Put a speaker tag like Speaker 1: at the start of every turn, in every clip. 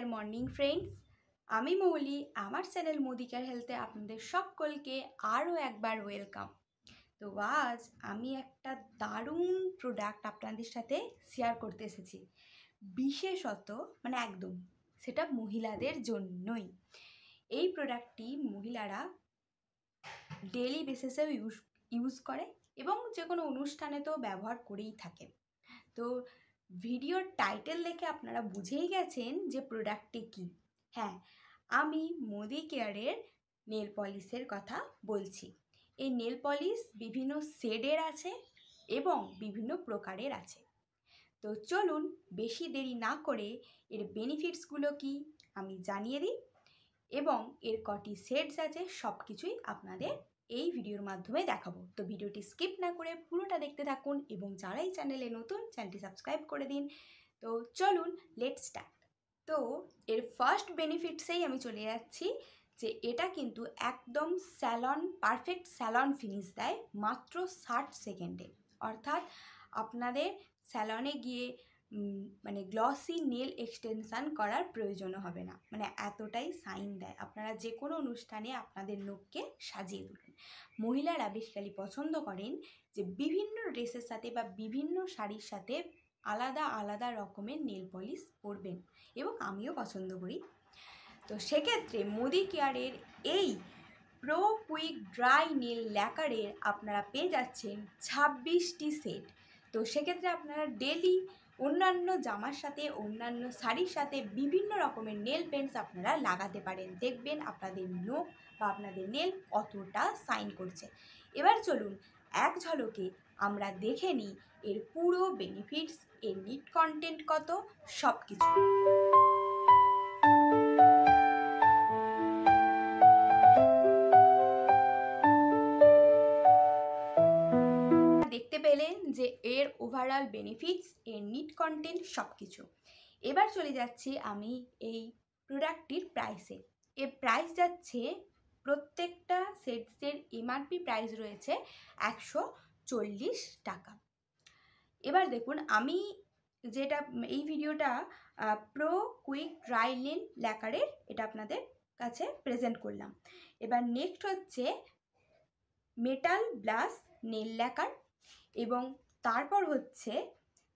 Speaker 1: Deer morning friends, আমি মৌলি। আমার channel Modi care হেলথে আপনাদের সকলকে আরও একবার ওয়েলকাম। তো আজ আমি একটা দারুণ প্রোডাক্ট আপনাদের সাথে শেয়ার করতে এসেছি, বিশেষত একদম সেটা মহিলাদের জন্যই। এই প্রোডাক্টটি মহিলারা ডেইলি বেসিসেও ইউজ করে এবং যে কোনো অনুষ্ঠানে তো ব্যবহার করেই থাকে। তো ভিডিওর টাইটেল দেখে আপনারা বুঝেই গেছেন যে প্রোডাক্টটি কী। হ্যাঁ, আমি মোদি কেয়ারের নেল পলিশের কথা বলছি। এই নেল পলিশ বিভিন্ন শেডের আছে এবং বিভিন্ন প্রকারের আছে। তো চলুন বেশি দেরি না করে এর বেনিফিটসগুলো কি আমি জানিয়ে দিই এবং এর কটি শেডস আছে সব কিছুই আপনাদের এই ভিডিওর মাধ্যমে দেখাবো। তো ভিডিওটি স্কিপ না করে পুরোটা দেখতে থাকুন এবং যারা এই চ্যানেলে নতুন, চ্যানেলটি সাবস্ক্রাইব করে দিন। তো চলুন লেটস স্টার্ট। তো এর ফার্স্ট বেনিফিটসেই আমি চলে যাচ্ছি যে এটা কিন্তু একদম পারফেক্ট স্যালন ফিনিশ দেয় মাত্র 60 সেকেন্ডে। অর্থাৎ আপনাদের স্যালনে গিয়ে গ্লসি নেল এক্সটেনশান করার প্রয়োজনও হবে না, এতটাই শাইন দেয়। আপনারা যে কোনো অনুষ্ঠানে আপনাদের নখকে সাজিয়ে তুলুন। মহিলারা বেসিক্যালি পছন্দ করেন যে বিভিন্ন ড্রেসের সাথে বা বিভিন্ন শাড়ির সাথে আলাদা আলাদা রকমের নেল পলিশ পরবেন এবং আমিও পছন্দ করি। তো সেক্ষেত্রে মোদি কেয়ারের এই প্রো কুইক ড্রাই নেল ল্যাকারের আপনারা পেয়ে যাচ্ছেন 26টি সেট। তো সেক্ষেত্রে আপনারা ডেলি অন্যান্য জামার সাথে, অন্যান্য শাড়ির সাথে বিভিন্ন রকমের নেল পেন্টস আপনারা লাগাতে পারেন। দেখবেন আপনাদের নখ বা আপনাদের নেল কতটা শাইন করছে। এবার চলুন এক ঝলকে আমরা দেখে নিই এর পুরো বেনিফিটস, এর নিট কন্টেন্ট কত, সব কিছু। দেখতে পেলেন যে এর ওভারঅল বেনিফিটস, এর নিট কন্টেন্ট সব কিছু। এবার চলে যাচ্ছি আমি এই প্রোডাক্টটির প্রাইসে। এর প্রাইস যাচ্ছে, প্রত্যেকটা সেটসের এমআরপি প্রাইস রয়েছে 140 টাকা। এবার দেখুন, আমি যেটা এই ভিডিওটা প্রো কুইক ড্রাই নেল ল্যাকারের এটা আপনাদের কাছে প্রেজেন্ট করলাম। এবার নেক্সট হচ্ছে মেটাল ব্লাস নেল ল্যাকার, এবং তারপর হচ্ছে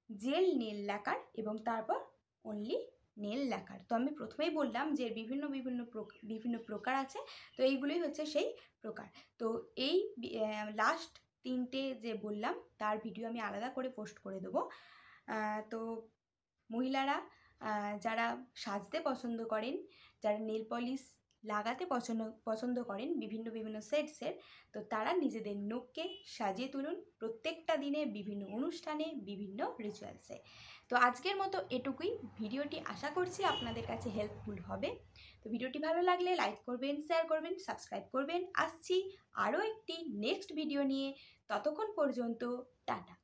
Speaker 1: জেল নেল ল্যাকার, এবং তারপর অনলি নেল ল্যাকার। তো আমি প্রথমেই বললাম যে বিভিন্ন প্রকার আছে, তো এইগুলোই হচ্ছে সেই প্রকার। তো এই লাস্ট তিনটে যে বললাম তার ভিডিও আমি আলাদা করে পোস্ট করে দেবো। তো মহিলারা যারা সাজতে পছন্দ করেন, যারা নেল পলিশ লাগাতে পছন্দ করেন বিভিন্ন সেটসের, তো তারা নিজেদের নখকে সাজিয়ে তুলুন প্রত্যেকটা দিনে, বিভিন্ন অনুষ্ঠানে, বিভিন্ন রিচুয়ালসে। তো আজকের মতো এটুকুই। ভিডিওটি আশা করছি আপনাদের কাছে হেল্পফুল হবে। তো ভিডিওটি ভালো লাগলে লাইক করবেন, শেয়ার করবেন, সাবস্ক্রাইব করবেন। আসছি আরও একটি নেক্সট ভিডিও নিয়ে। ততক্ষণ পর্যন্ত টাটা।